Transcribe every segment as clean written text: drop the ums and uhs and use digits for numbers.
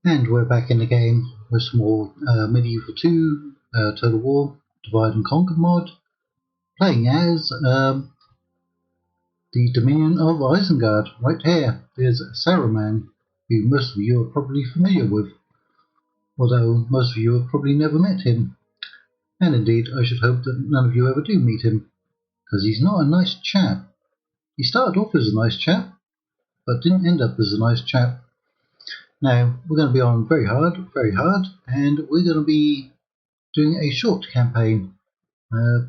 And we're back in the game with some more Medieval 2 Total War Divide and Conquer mod, playing as the Dominion of Isengard. Right here, there's Saruman, who most of you are probably familiar with, although most of you have probably never met him. And indeed, I should hope that none of you ever do meet him, because he's not a nice chap. He started off as a nice chap, but didn't end up as a nice chap. Now, we're going to be on very hard, and we're going to be doing a short campaign,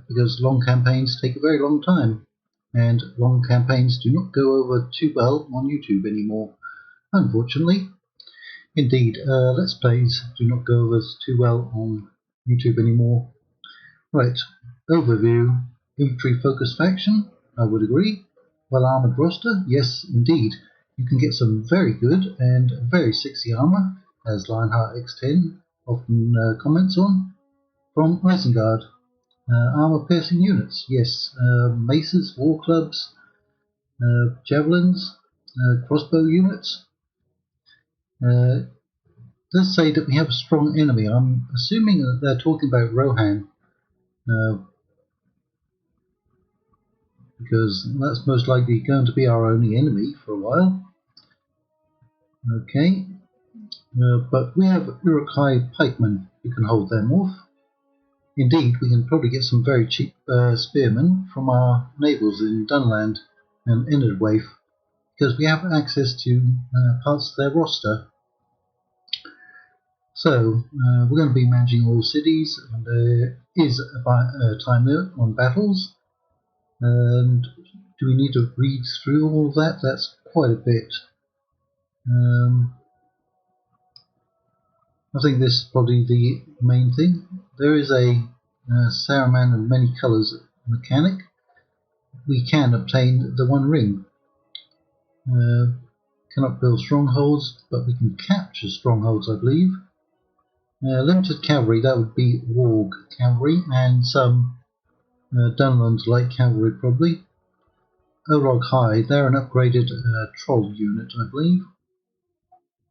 because long campaigns take a very long time, and long campaigns do not go over too well on YouTube anymore, unfortunately. Indeed, Let's Plays do not go over too well on YouTube anymore. Right, overview, infantry focused faction, I would agree. Well armoured roster, yes indeed. You can get some very good and very sexy armour, as Lionheart X10 often comments on, from Isengard. Armour piercing units, yes. Maces, war clubs, javelins, crossbow units. Let's say that we have a strong enemy. I'm assuming that they're talking about Rohan, because that's most likely going to be our only enemy for a while. Okay, but we have Uruk-hai pikemen who can hold them off. Indeed, we can probably get some very cheap spearmen from our neighbours in Dunland and Enerdwaif, because we have access to parts of their roster. So, we're going to be managing all cities, and there is a time limit on battles. And do we need to read through all of that? That's quite a bit. I think this is probably the main thing. There is a Saruman of many colours mechanic. We can obtain the One Ring. Cannot build strongholds, but we can capture strongholds, I believe. Limited cavalry, that would be Warg cavalry, and some Dunland light cavalry probably. Uruk-hai, they're an upgraded troll unit, I believe.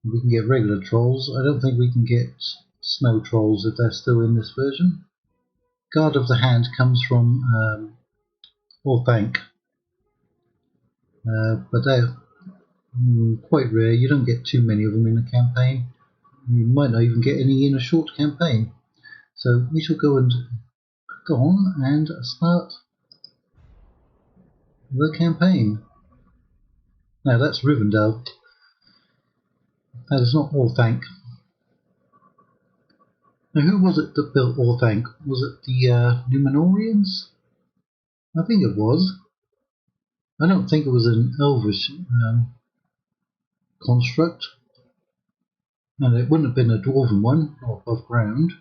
We can get regular trolls. I don't think we can get snow trolls if they're still in this version. Guard of the Hand comes from Orthanc, but they're quite rare. You don't get too many of them in a campaign. You might not even get any in a short campaign. So we shall go on and start the campaign. Now that's Rivendell. That is not Orthanc. Now who was it that built Orthanc? Was it the Numenorians? I think it was. I don't think it was an elvish construct, and it wouldn't have been a dwarven one or above ground.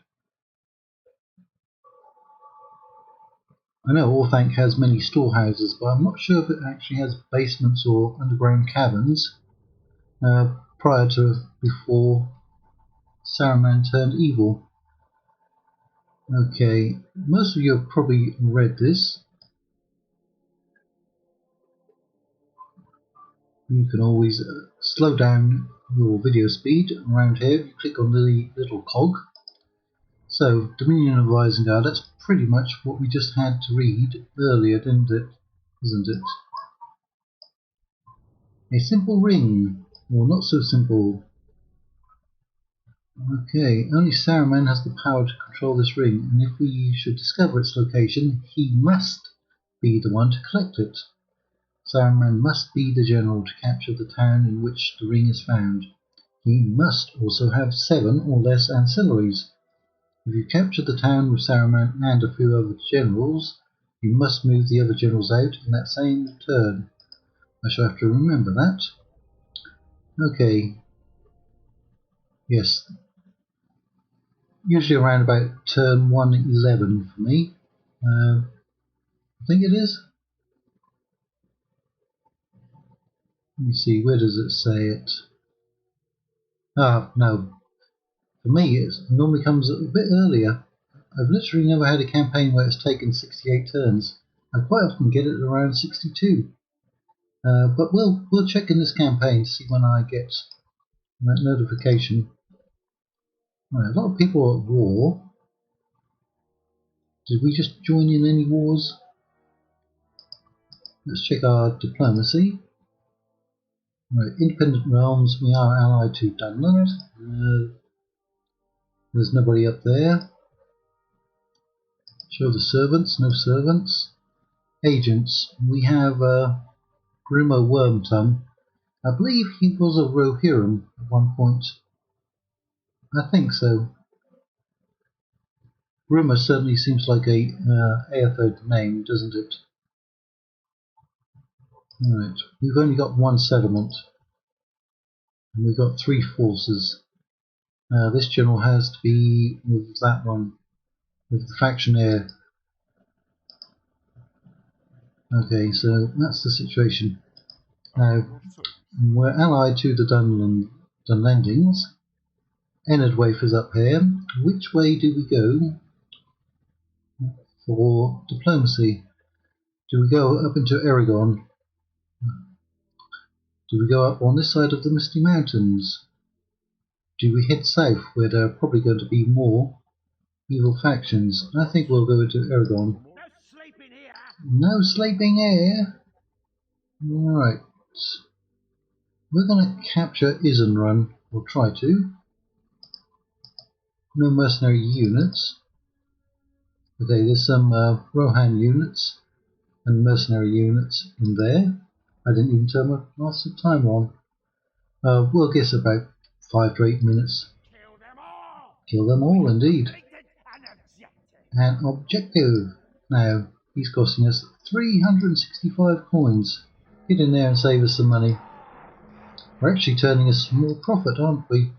I know Orthanc has many storehouses, but I'm not sure if it actually has basements or underground caverns prior to before Saruman turned evil. Okay, most of you have probably read this. You can always slow down your video speed around here if you click on the little cog. So, Dominion of Isengard, that's pretty much what we just had to read earlier, didn't it? Isn't it? A simple ring, or not so simple. Okay, only Saruman has the power to control this ring, and if we should discover its location, he must be the one to collect it. Saruman must be the general to capture the town in which the ring is found. He must also have 7 or less ancillaries. If you capture the town with Saruman and a few other generals, you must move the other generals out in that same turn. I shall have to remember that. Okay. Yes. Usually around about turn 111 for me. I think it is. Let me see, where does it say it? Ah, no. For me, it normally comes a bit earlier. I've literally never had a campaign where it's taken 68 turns. I quite often get it around 62. But we'll check in this campaign to see when I get that notification. Right, a lot of people are at war. Did we just join in any wars? Let's check our diplomacy. Right, independent realms, we are allied to Dunland. There's nobody up there. Show the servants, no servants. Agents, we have Grimo Wormtongue. I believe he was a Rohirrim at one point. I think so. Grimo certainly seems like a Aethod name, doesn't it? Right, we've only got one settlement. And we've got 3 forces. This general has to be with that one, with the faction heir. Okay, so that's the situation. Now, we're allied to the Dunlendings. Enardwaif is up here. Which way do we go for diplomacy? Do we go up into Aragon? Do we go up on this side of the Misty Mountains? Do we head south where there are probably going to be more evil factions? I think we'll go into Aragon. No sleeping here! Right. We're going to capture Isengard, or try to. No mercenary units. Okay, there's some Rohan units and mercenary units in there. I didn't even turn my Master Time on. We'll guess about 5 to 8 minutes. Kill them all, indeed. An objective. Now, he's costing us 365 coins. Get in there and save us some money. We're actually turning a small profit, aren't we?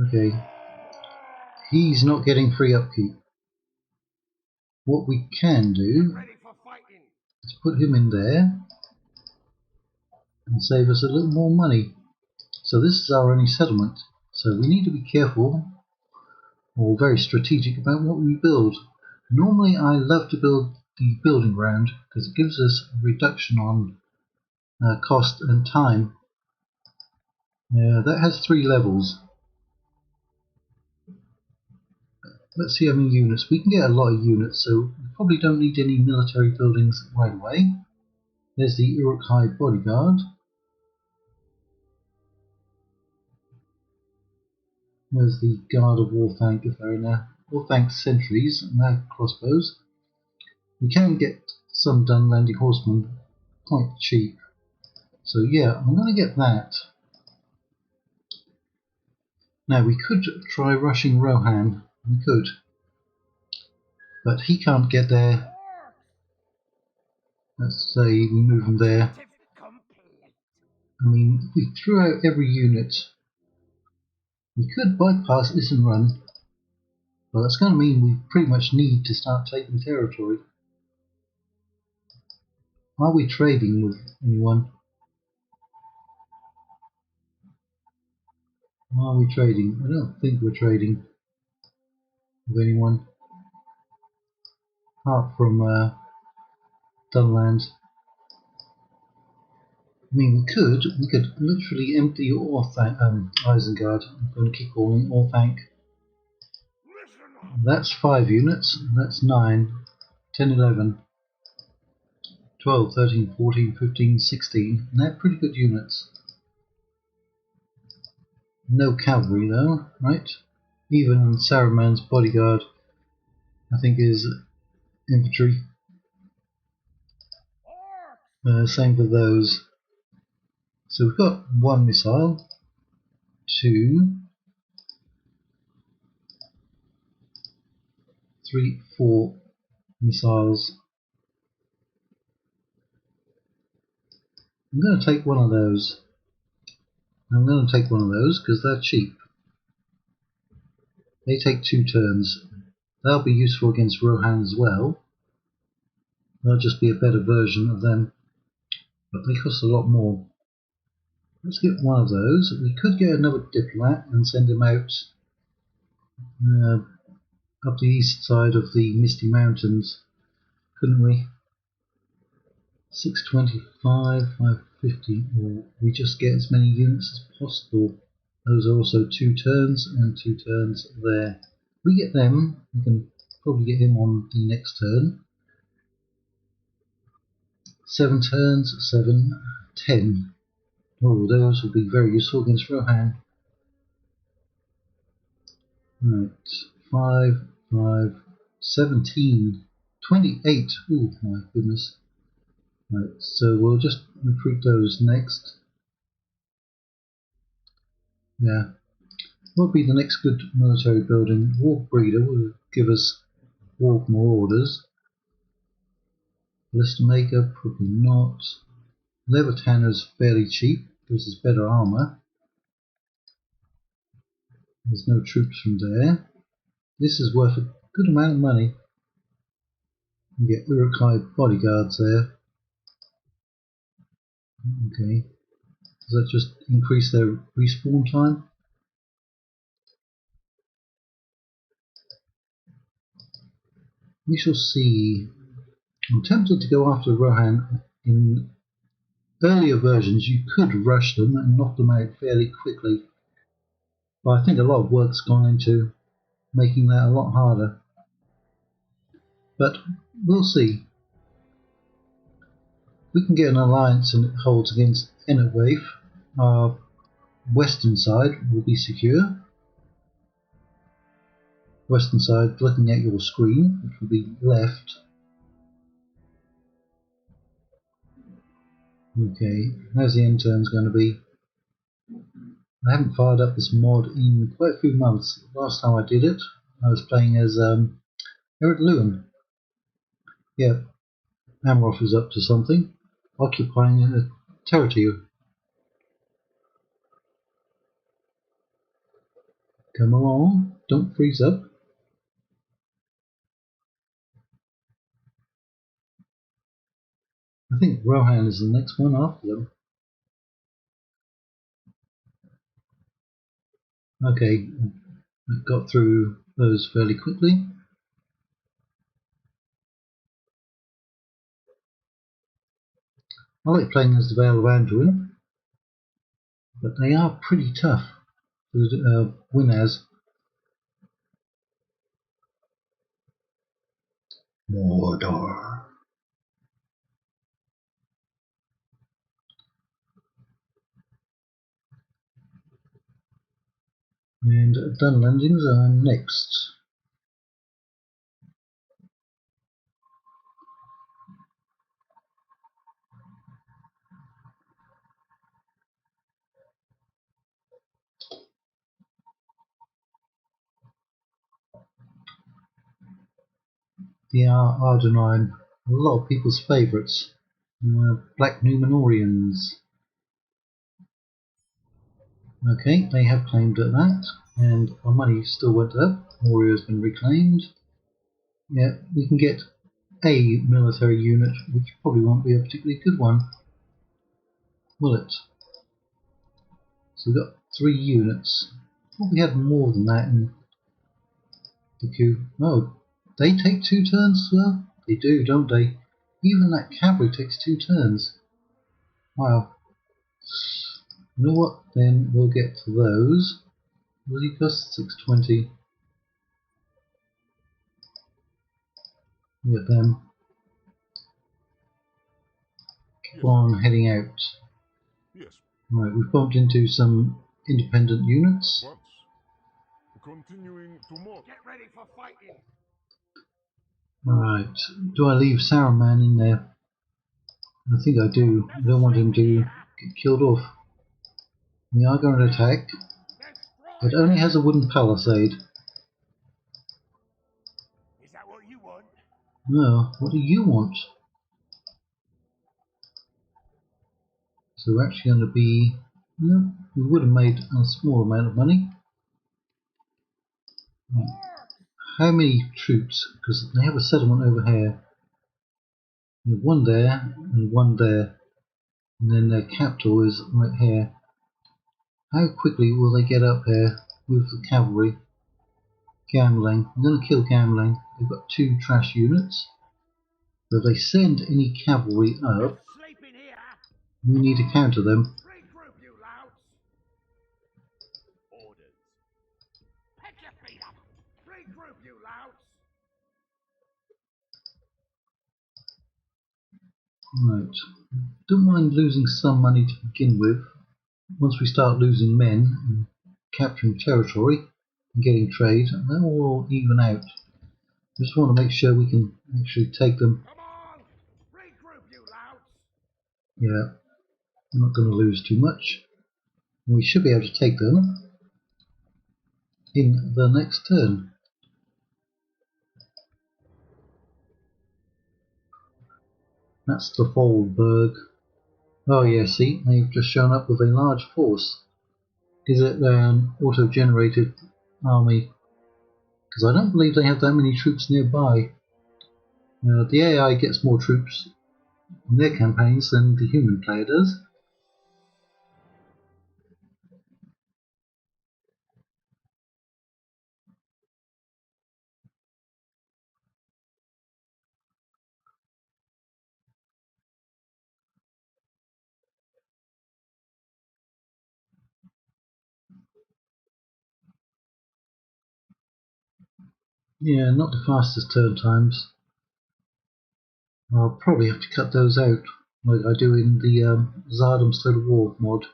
Okay. He's not getting free upkeep. What we can do is put him in there and save us a little more money. So this is our only settlement. So we need to be careful or very strategic about what we build. Normally I love to build the building ground because it gives us a reduction on cost and time. That has 3 levels. Let's see how many units. We can get a lot of units, so we probably don't need any military buildings right away. There's the Uruk-hai bodyguard. There's the guard of Warthank if they're in there. Warthank sentries and their crossbows. We can get some Dunlending horsemen quite cheap. So yeah, I'm going to get that. Now we could try rushing Rohan. We could. But he can't get there. Let's say we move him there. I mean, if we threw out every unit, we could bypass Isengard. Well, that's going to mean we pretty much need to start taking territory. Are we trading with anyone? Are we trading? I don't think we're trading with anyone. Apart from Dunland. I mean, we could literally empty Isengard. I'm going to keep calling Orthanc. That's 5 units. That's 9, 10, 11, 12, 13, 14, 15, 16. And they're pretty good units. No cavalry though, right? Even Saruman's bodyguard, I think, is infantry. Same for those. So we've got 1 missile, 2, 3, 4 missiles. I'm going to take one of those. I'm going to take one of those because they're cheap. They take 2 turns. They'll be useful against Rohan as well. They'll just be a better version of them. But they cost a lot more. Let's get one of those. We could get another diplomat and send him out up the east side of the Misty Mountains. Couldn't we? 625, 550, or we just get as many units as possible. Those are also 2 turns and 2 turns there. If we get them, we can probably get him on the next turn. 7 turns, 7, 10. Oh, those will be very useful against Rohan. Right, 5, 5, 17, 28. Oh my goodness. Right, so we'll just recruit those next. Yeah. What will be the next good military building? Warp Breeder will give us Warp Marauders. List Maker, probably not. Leather Tanner's fairly cheap, gives us better armor. There's no troops from there. This is worth a good amount of money. You get Uruk-hai bodyguards there. Okay. Does that just increase their respawn time? We shall see. I'm tempted to go after Rohan. In earlier versions you could rush them and knock them out fairly quickly. But I think a lot of work's gone into making that a lot harder. But we'll see. We can get an alliance and it holds against Enetwaif. Our western side will be secure. Western side looking at your screen, which will be left. Okay, how's the end turns going to be? I haven't fired up this mod in quite a few months. Last time I did it, I was playing as Eric Lewin. Yeah, Amroth is up to something, occupying a territory. Come along, don't freeze up. I think Rohan is the next one after them. Okay, I got through those fairly quickly. I like playing as the Vale of Anduin, but they are pretty tough to win as. Mordor. And Dunlandings are next. They are Ardenheim, a lot of people's favourites. Black Numenorians. Okay, they have claimed that, and our money still went up. Moria has been reclaimed. Yeah, we can get a military unit, which probably won't be a particularly good one, will it? So we've got 3 units. Thought we had more than that in the queue. Oh, they take 2 turns as well? They do, don't they? Even that cavalry takes 2 turns. Wow. You know what? Then we'll get to those. Will he cost 620? We'll get them. Keep on heading out. Yes. Right, we've bumped into some independent units. Once. Continuing to more. Get ready for fighting. Right, do I leave Saruman in there? I think I do. I don't want him to get killed off. We are going to attack. It only has a wooden palisade. Is that what you want? No, what do you want? So we're actually going to be... No, we would have made a small amount of money. Right. How many troops? Because they have a settlement over here. They have one there and one there. And then their capital is right here. How quickly will they get up here with the cavalry? Gambling. I'm going to kill Gambling. They've got 2 trash units. So if they send any cavalry up, we need to counter them. Regroup, you louts. Regroup, you louts! Right. Don't mind losing some money to begin with. Once we start losing men and capturing territory and getting trade, that will all even out. Just want to make sure we can actually take them. Come on! Regroup, you louts! Yeah, we're not going to lose too much. We should be able to take them in the next turn. That's the Foldberg. Oh yeah, see, they've just shown up with a large force. Is it an auto-generated army? Because I don't believe they have that many troops nearby. The AI gets more troops in their campaigns than the human player does. Yeah, not the fastest turn times. I'll probably have to cut those out, like I do in the Zardum's Total War mod.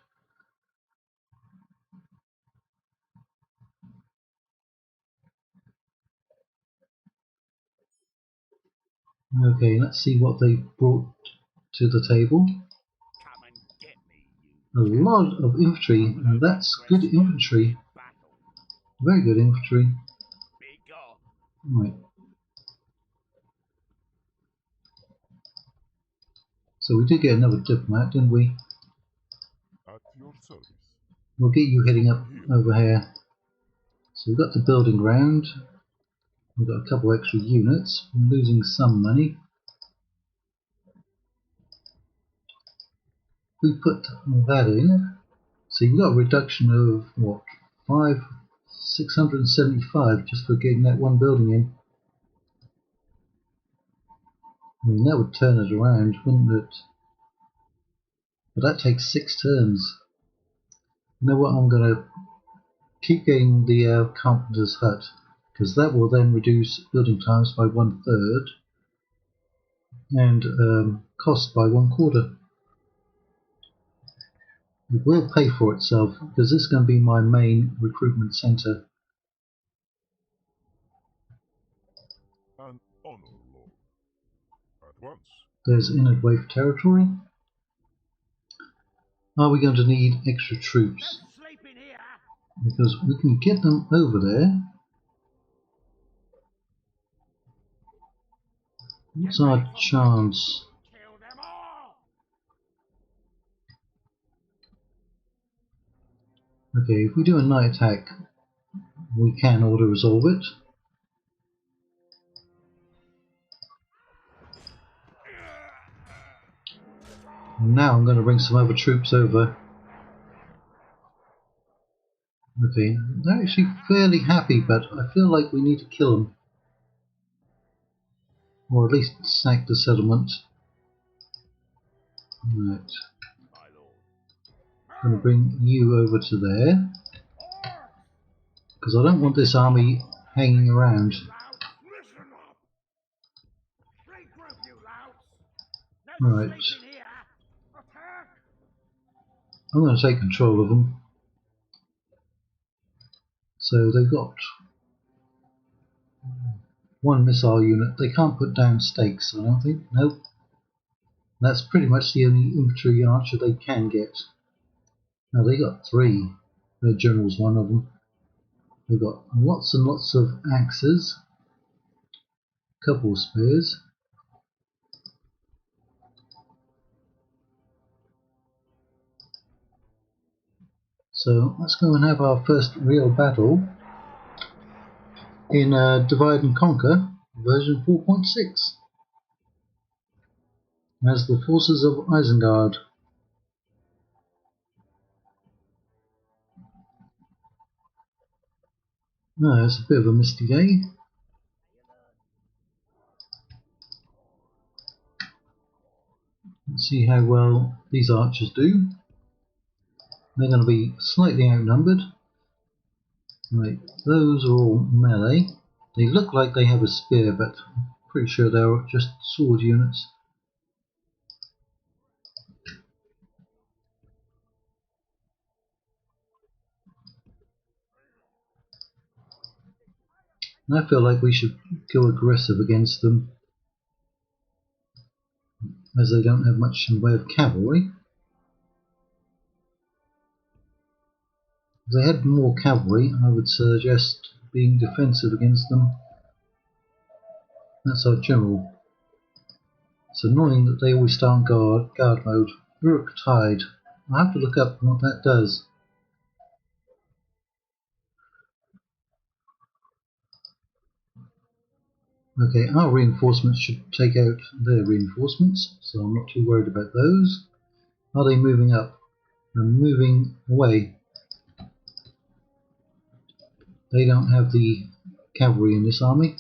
Okay, let's see what they brought to the table. Come and get me, A you lot of infantry, and that's good infantry. battle. Very good infantry. Be gone. Right. So we did get another diplomat, didn't we? At your service. We'll get you heading up over here. So we've got the building ground. We've got a couple extra units. We're losing some money. We put that in. So you've got a reduction of what, 675 just for getting that one building in. I mean, that would turn it around, wouldn't it? But that takes 6 turns. You know what? I'm going to keep getting the carpenter's hut, because that will then reduce building times by 1/3 and cost by 1/4. It will pay for itself, because this is going to be my main recruitment center. An honor, Lord. At once. There's Inward Wave territory. Are we going to need extra troops? No sleeping here. Because we can get them over there. What's our chance? Kill them all. Okay, if we do a night attack, we can auto-resolve it. Now I'm going to bring some other troops over. Okay, they're actually fairly happy, but I feel like we need to kill them. Or at least sack the settlement. Right, My lord. I'm going to bring you over to there. Because I don't want this army hanging around. Listen up. Regroup, you louts. No Right, sleeping here. Attack. I'm going to take control of them. So they've got one missile unit. They can't put down stakes, I don't think. Nope. That's pretty much the only infantry archer they can get. Now they got 3. Their general's one of them. They've got lots and lots of axes. Couple of spears. So let's go and have our first real battle in Divide and Conquer version 4.6 as the forces of Isengard. No, it's a bit of a misty day. Let's see how well these archers do. They're going to be slightly outnumbered. Right, those are all melee. They look like they have a spear, but I'm pretty sure they're just sword units. And I feel like we should go aggressive against them, as they don't have much in the way of cavalry. If they had more cavalry, I would suggest being defensive against them. That's our general. It's annoying that they always start on guard mode. Rook Tide. I have to look up what that does. Okay, our reinforcements should take out their reinforcements, so I'm not too worried about those. Are they moving up? They're moving away. They don't have the cavalry in this army.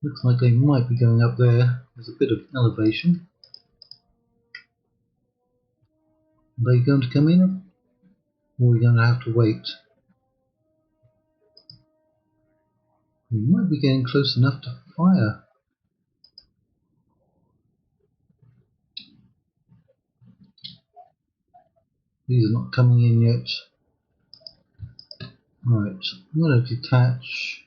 Looks like they might be going up there. There's a bit of elevation. Are they going to come in? Or are we going to have to wait? We might be getting close enough to fire. These are not coming in yet. Right, I'm going to detach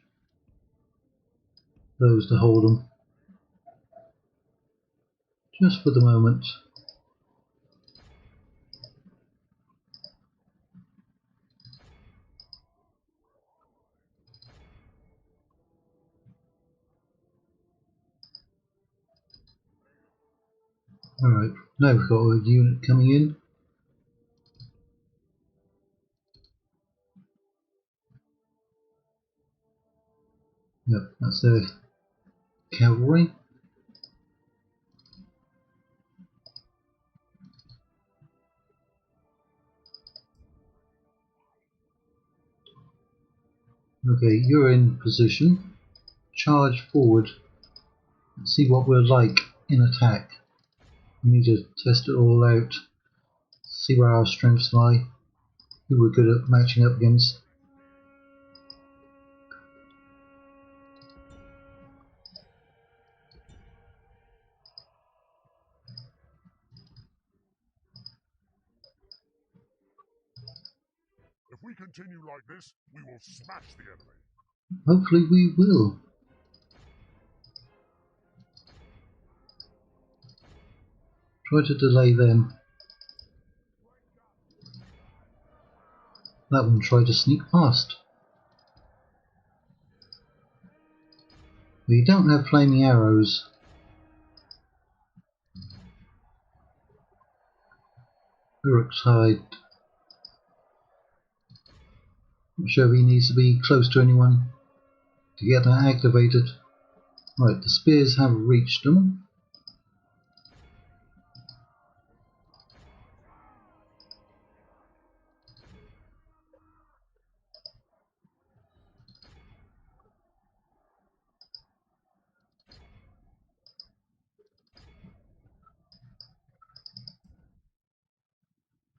those to hold them. Just for the moment. Alright, now we've got a unit coming in. Yep, that's their cavalry. Okay, you're in position. Charge forward and see what we're like in attack. We need to test it all out. See where our strengths lie. Who we're good at matching up against. If we continue like this, we will smash the enemy. Hopefully we will. Try to delay them. That one tried to sneak past. We don't have flaming arrows. Uruk-tide. Not sure if he needs to be close to anyone to get that activated. Right, the spears have reached them.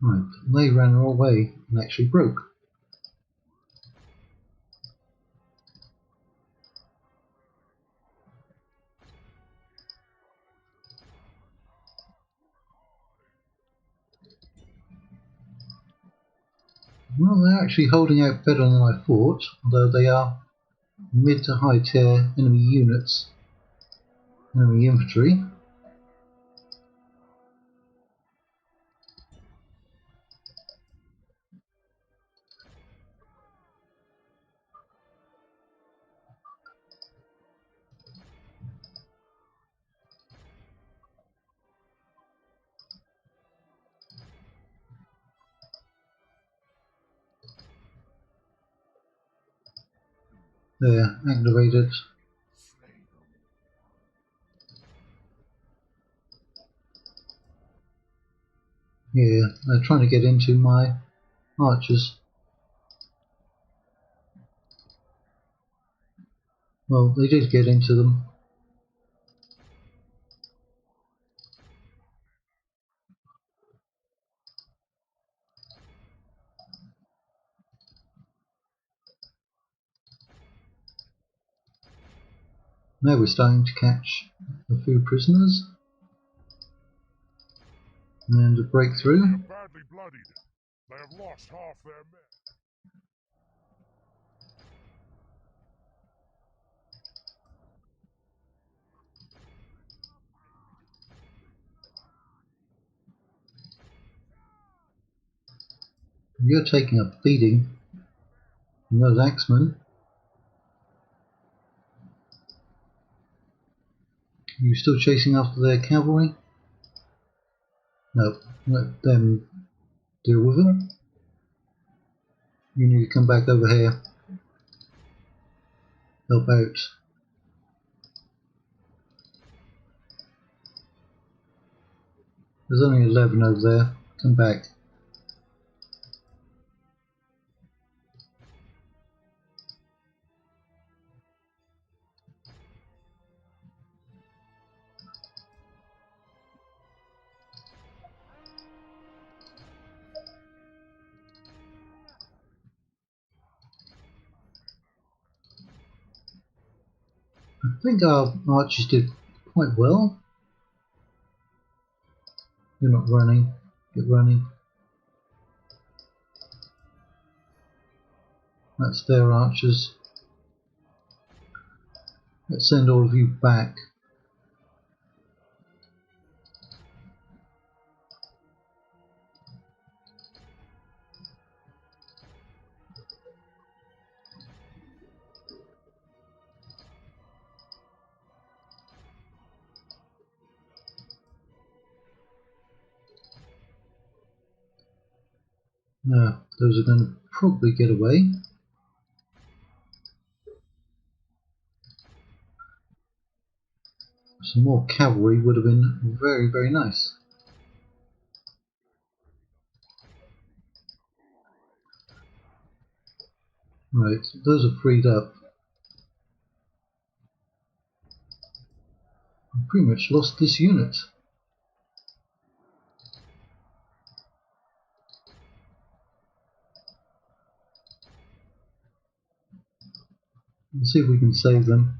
Right, they ran away and actually broke. Well, they're actually holding out better than I thought, although they are mid to high tier enemy units, enemy infantry. They're activated. Yeah, they're trying to get into my archers. Well, they did get into them. Now we're starting to catch a few prisoners. And a breakthrough. They are badly bloodied. They have lost half their men. You're taking a beating from those axemen. Are you still chasing after their cavalry? No, let them deal with it. You need to come back over here. Help out. There's only 11 over there. Come back. I think our archers did quite well. You're not running. Get running. That's their archers. Let's send all of you back. No, those are going to probably get away. Some more cavalry would have been very, very nice. Right, those are freed up. I pretty much lost this unit. Let's see if we can save them.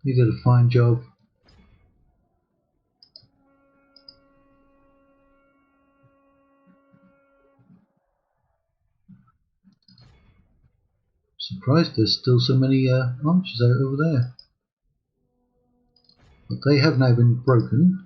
They did a fine job. Surprised there's still so many archers out over there. But they have now been broken.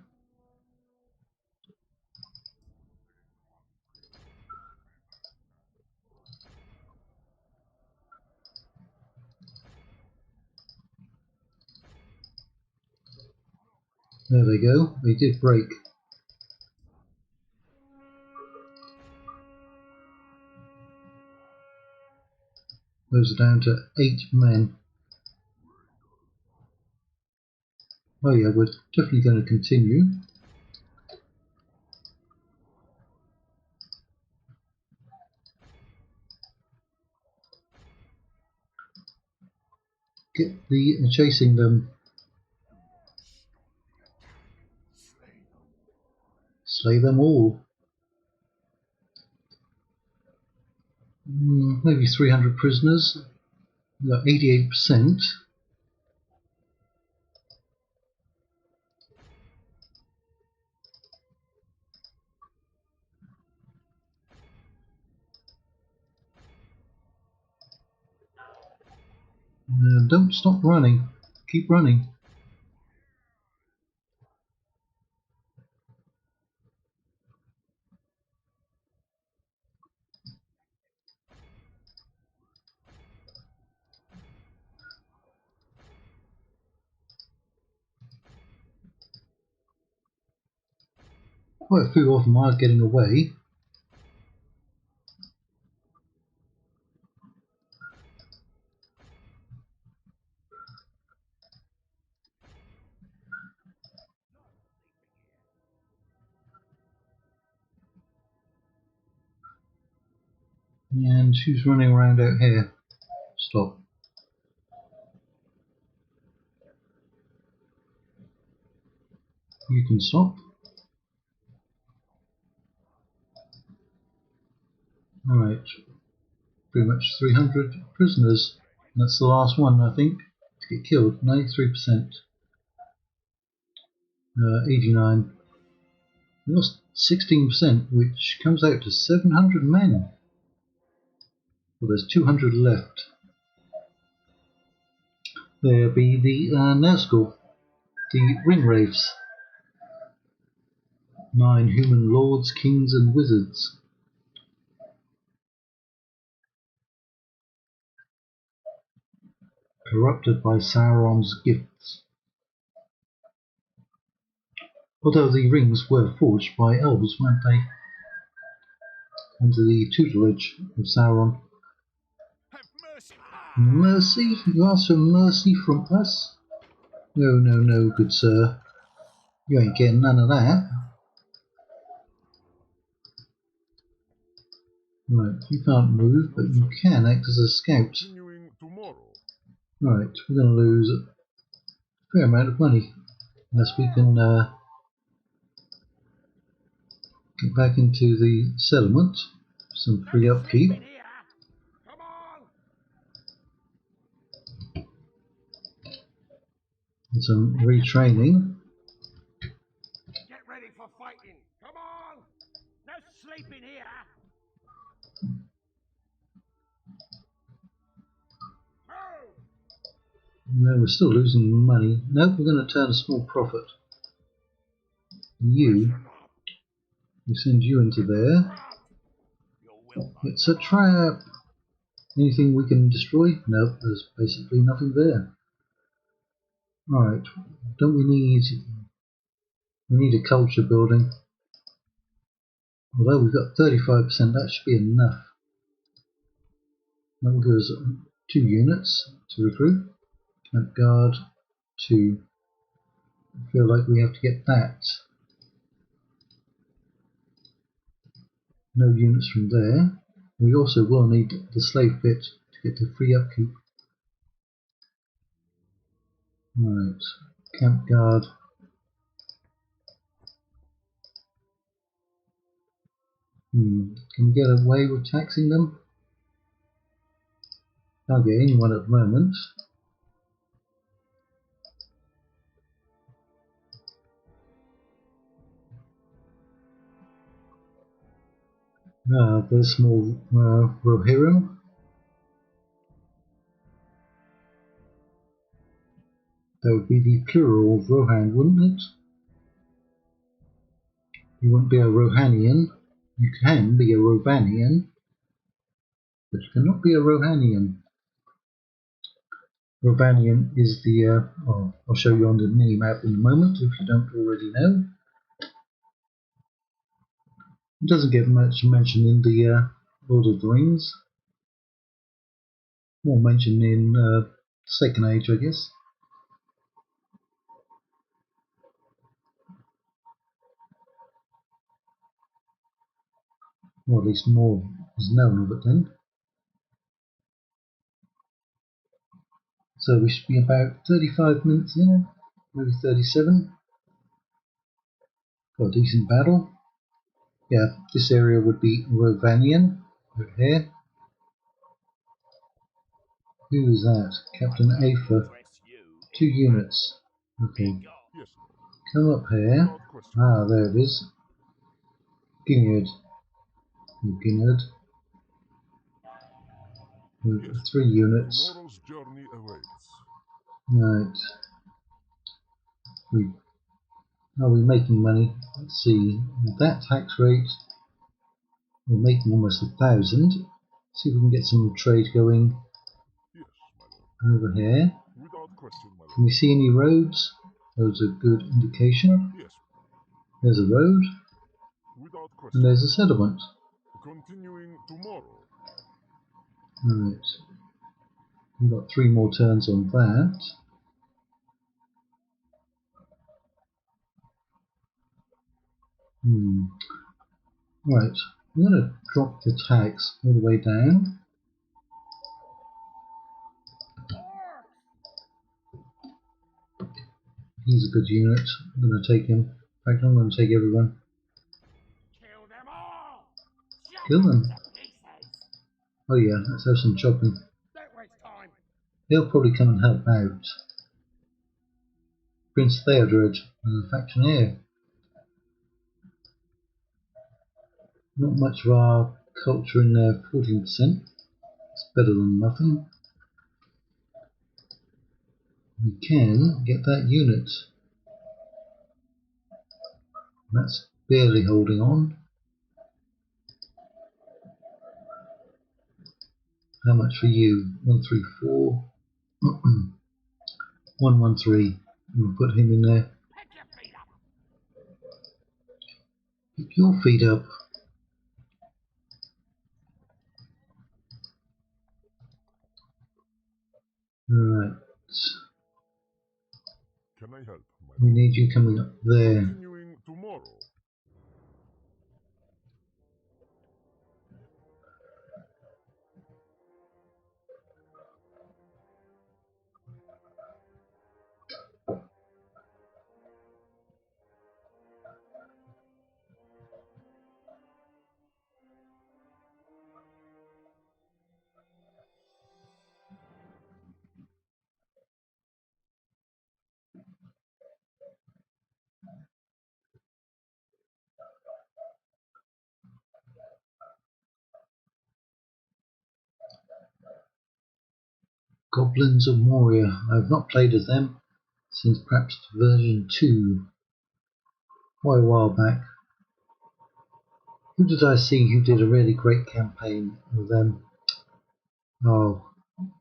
There they go. They did break. Those are down to 8 men. Oh yeah, we're definitely going to continue. Get the chasing them. Slay them all. Maybe 300 prisoners. We got 88%. Don't stop running. Keep running. Quite a few of them are getting away. And who's running around out here? Stop. you can stop. Alright, pretty much 300 prisoners. That's the last one, I think, to get killed. 93%. 89. We lost 16%, which comes out to 700 men. Well, there's 200 left. There be the Nazgul, the Ringwraiths. 9 human lords, kings, and wizards. Corrupted by Sauron's gifts. Although the rings were forged by elves, weren't they? Under the tutelage of Sauron. Have mercy! Mercy? You ask for mercy from us? No, no, no, good sir. You ain't getting none of that. Right, you can't move, but you can act as a scout. Continuing tomorrow. Right, we're going to lose a fair amount of money. Unless we can get back into the settlement. Some free upkeep. Sleeping here! Come on! And some retraining. Get ready for fighting! Come on! No sleeping here! Move! No, we're still losing money. Nope, we're going to turn a small profit. You, Listen up! we send you into there. Trap! You will not. It's a trap! Anything we can destroy? Nope, there's basically nothing there. Alright, don't we need... We need a culture building. Although we've got 35%, that should be enough. That will give us 2 units to recruit. Camp guard, 2. I feel like we have to get that. No units from there. We also will need the slave bit to get the free upkeep. Right, camp guard. Can we get away with taxing them? Can't get anyone at the moment. There's small Rohirrim. That would be the plural of Rohan, wouldn't it? You wouldn't be a Rohanian. You can be a Rovanian, but you cannot be a Rohanian. Rovanian is the, I'll show you on the mini-map in a moment if you don't already know. It doesn't get much mention in the Lord of the Rings. More mention in Second Age, I guess. Or at least more is known of it then. So we should be about 35 minutes in, maybe 37. Got a decent battle. Yeah, this area would be Rovanian, over here. Who is that? Captain Afer. 2 units. Okay, Yes, come up here. without question. Ah, there it is. Ginnard. With Yes. 3 units. Tomorrow's journey awaits. Right. Are we making money? Let's see. With that tax rate, we're making almost 1,000. See if we can get some trade going Yes, my lord. over here. Without question, my Can lord. we see any roads? Those are a good indication. Yes, There's a road, without and question. there's a settlement. Continuing tomorrow. Right. We've got 3 more turns on that. Right. I'm going to drop the tax all the way down. He's a good unit. I'm going to take him. In fact, I'm going to take everyone. Kill them all! Chop Kill them. to pieces! Oh yeah, let's have some chopping. Don't waste time! He'll probably come and help out. Prince Theodred, faction heir. Not much of our culture in there, 14%. It's better than nothing. We can get that unit. That's barely holding on. How much for you? 134. 113. We'll put him in there. Pick your feet up! Pick your feet up. Right. Can I help, my We lord? need you coming up there. Continuing tomorrow. Goblins of Moria. I have not played as them since perhaps version 2. Quite a while back. Who did I see who did a really great campaign with them? Oh,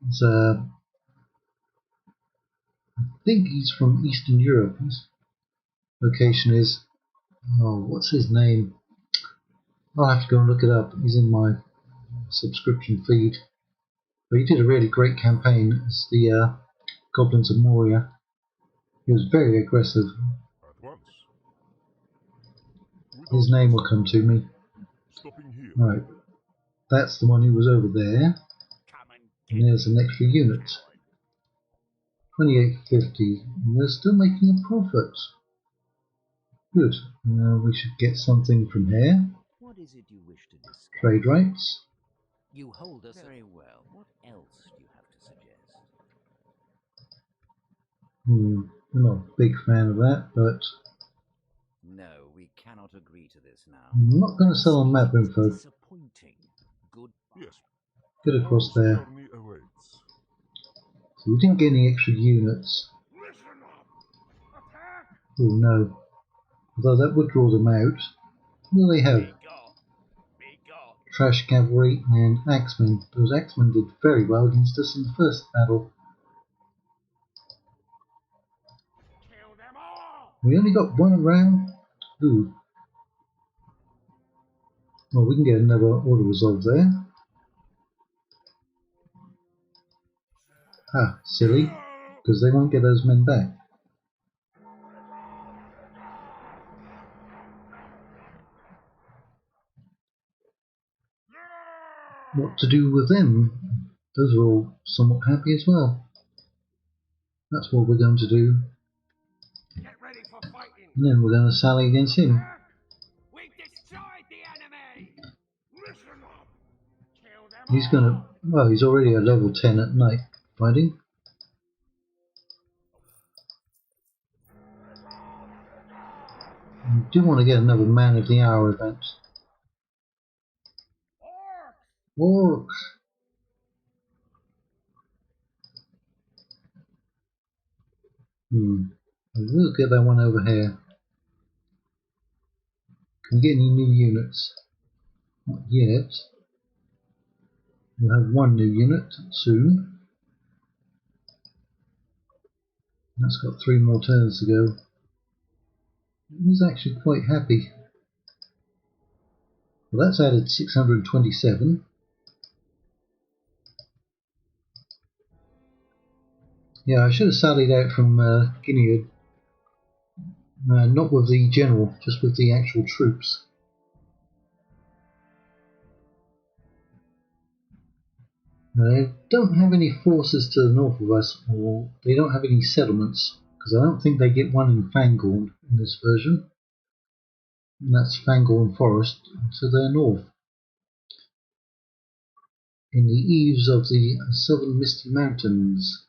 it's, I think he's from Eastern Europe. His location is, oh, what's his name? I'll have to go and look it up. He's in my subscription feed. But he did a really great campaign as the Goblins of Moria. He was very aggressive. At once. His Without name will come to me. stopping here. Right, that's the one who was over there. Come and And get there's an me, extra unit. coward. 2850. And we're still making a profit. Good. Now we should get something from here. What is it you wish to discuss? Trade rights. You hold us very well. What else do you have to suggest? I'm not a big fan of that, but No, we cannot agree to this now. I'm not going to sell on map This is info. disappointing. Goodbye. Yes. Get across Tomorrow's there. journey awaits. So we didn't get any extra units. Listen up! Attack! Oh no. Although that would draw them out. What do they have? Be gone! Be gone! Trash cavalry and axemen. Those axemen did very well against us in the first battle. Kill them all! We only got one round. Ooh. Well, we can get another order resolved there. Ah, silly. Because they won't get those men back. What to do with them? Those are all somewhat happy as well. That's what we're going to do. Get ready for fighting! And then we're going to sally against him. Attack! We've destroyed the enemy! Listen up! Kill them He's all! going to... Well, he's already at level 10 at night fighting. I do want to get another Man of the Hour event. Orcs! Orcs! We'll get that one over here. Can we get any new units? Not yet. We'll have one new unit soon. That's got 3 more turns to go. He's actually quite happy. Well, that's added 627. Yeah, I should have sallied out from Gilead. Not with the general, just with the actual troops. They don't have any forces to the north of us, or they don't have any settlements, because I don't think they get one in Fangorn in this version. And that's Fangorn Forest to their north. In the eaves of the southern Misty Mountains.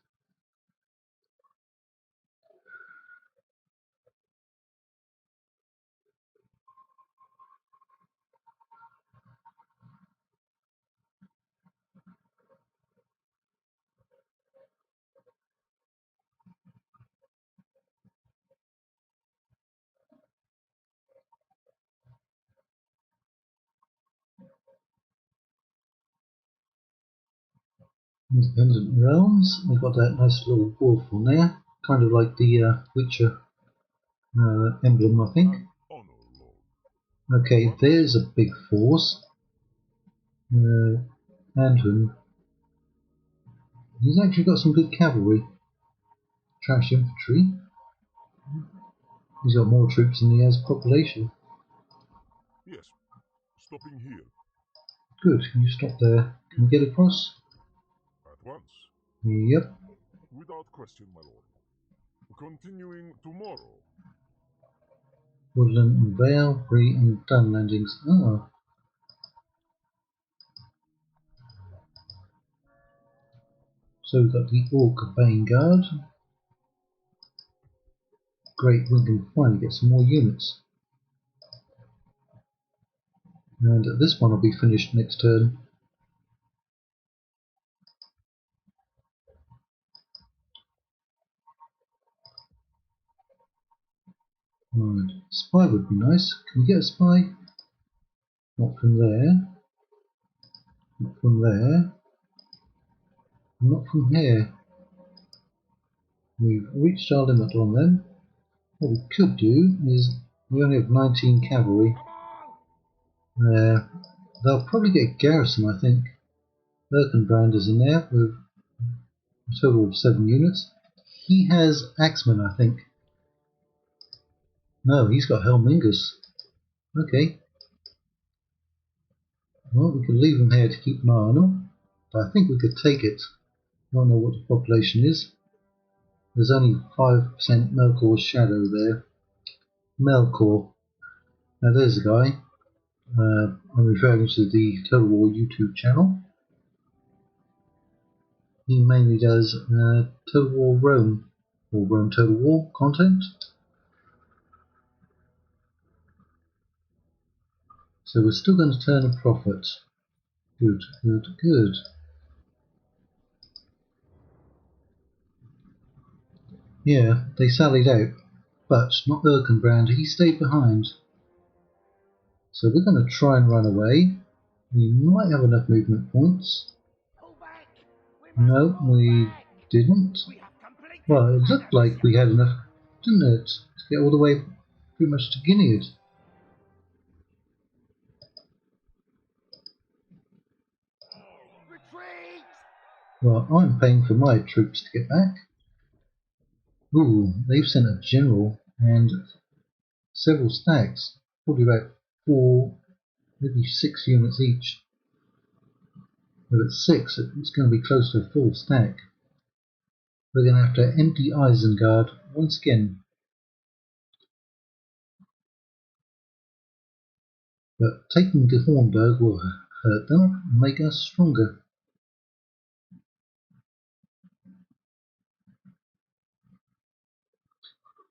Independent realms. We've got that nice little wolf on there, kind of like the Witcher emblem, I think. Honor, Lord. Okay, there's a big force. Anton. He's actually got some good cavalry. Trash infantry. He's got more troops than he has population. Yes, stopping here. Good, you stop there. Can we get across? At once. Yep. Without question, my lord. Continuing tomorrow. Woodland and Vale, Bree and Dun landings. Ah. So we've got the Orc Vanguard. Great, we can finally get some more units. And this one will be finished next turn. Right, spy would be nice. Can we get a spy? Not from there. Not from there. Not from here. We've reached our limit on them. What we could do is, we only have 19 cavalry. Come on! There. They'll probably get a garrison, I think. Erkenbrand is in there with a total of 7 units. He has Axemen, I think. No, he's got Helmingus. Okay. Well, we could leave them here to keep an eye on them. But I think we could take it. I don't know what the population is. There's only 5% Melkor's shadow there. Melkor. Now there's a guy. I'm referring to the Total War YouTube channel. He mainly does Total War Rome, or Rome Total War content. So we're still going to turn a profit. Good, good, good. Yeah, they sallied out, but not Erkenbrand, he stayed behind. So we're going to try and run away. We might have enough movement points. Pull back! We must No, pull we back! didn't. We have complete Well, it control looked of this like we had junction. enough, didn't it, to get all the way pretty much to Gilead. Retreat! Well, I'm paying for my troops to get back. Ooh, they've sent a general and several stacks, probably about 4, maybe 6 units each. If it's 6, it's going to be close to a full stack. We're going to have to empty Isengard once again. But taking the Hornburg will hurt them and make us stronger.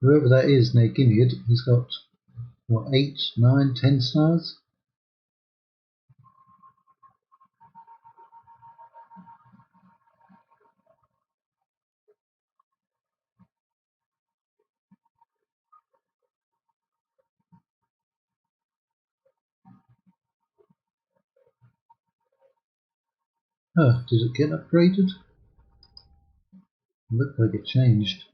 Whoever that is near Gilead, he's got, what, 8, 9, 10 stars? Oh, did it get upgraded? It looked like it changed.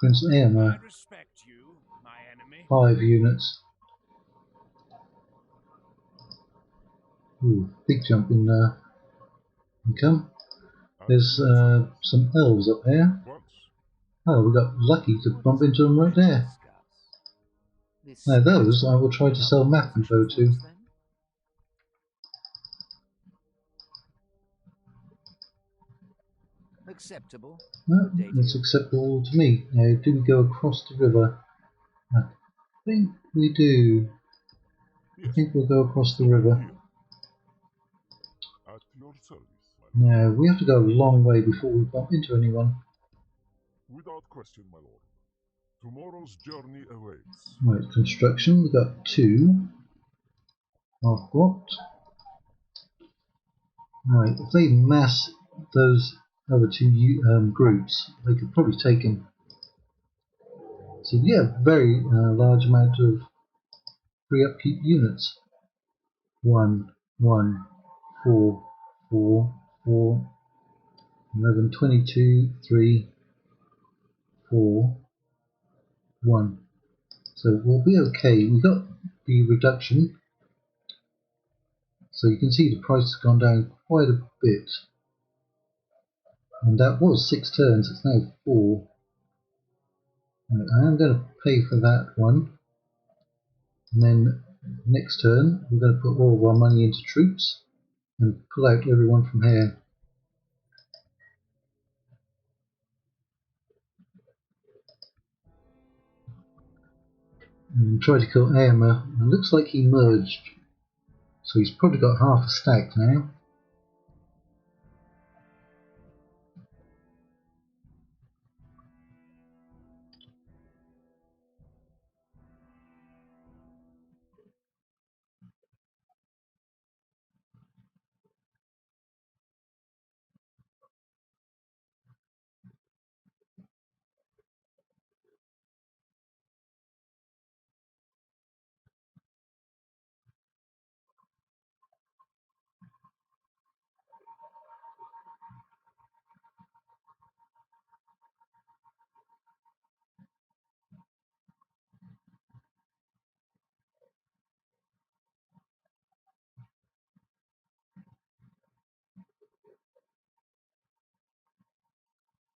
Prince Aemma, I respect you, my enemy. 5 units. Ooh, big jump in income. At There's your service. some elves up there. At once. Oh, we got lucky to What bump is it into them you right wish to there. discuss? This Now seems those I will try to sell another map provision info for to. us, then? Acceptable. No, What day do it's you? acceptable to me. Now, do we go across the river? I think We do. I Yes, think we'll go across the stop river. here. At your service, my lord. Now, we have to go a long way before we bump into anyone. Without question, my lord. Tomorrow's journey awaits. Right, construction. We've got 2. I've got. Right, if they mass those other 2 groups, they could probably take him. So we get a very large amount of free upkeep units. 1, 1, 4, 4, 4, 11, 22, 3, 4, 1. So we'll be okay. We got the reduction. So you can see the price has gone down quite a bit. And that was 6 turns, it's now 4. Right, I am going to pay for that one. And then next turn, we're going to put all of our money into troops and pull out everyone from here. And try to kill Aemir. It looks like he merged. So he's probably got half a stack now.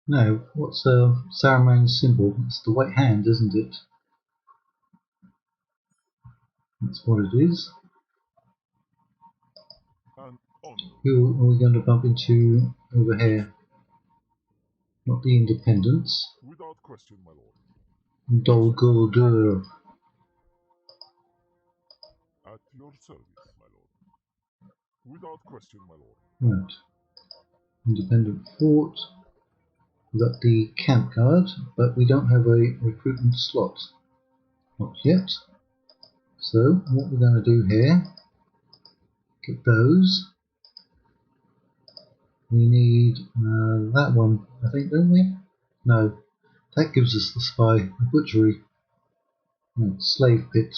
Now, what's Saruman's symbol? It's the white hand, isn't it? That's what it is. An honor. Who are we going to bump into over here? Not the Independents. Without question, my lord. Dol Guldur. At your service, my lord. Without question, my lord. Right. Independent Fort. We've got the camp guard, but we don't have a recruitment slot. Not yet. So, what we're going to do here, get those. We need that one, I think, don't we? No. That gives us the spy, the butchery. Right, slave pit.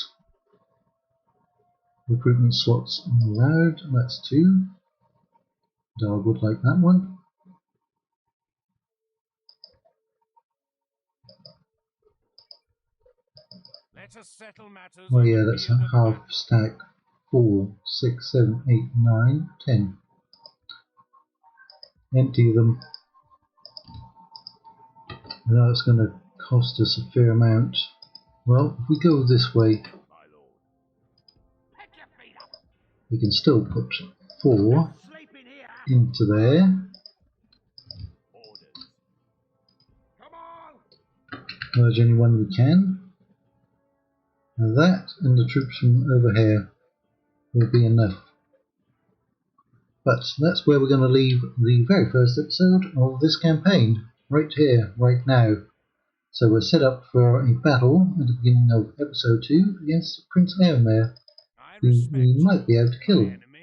Recruitment slots allowed, that's 2. I would like that one. Let us settle matters Oh on yeah, the that's a field of half battle. stack. 4, 6, 7, 8, 9, 10. Empty them. I know it's going to cost us a fair amount. Well, if we go this way, My lord. Pick your feet up. we can still put No 4 sleeping here. into there. Orders. Come on. Merge anyone we can. Now that and the troops from over here will be enough. But that's where we're going to leave the very first episode of this campaign. Right here, right now. So we're set up for a battle at the beginning of episode 2 against Prince Aemir, I who we respect might be able to my kill. enemy.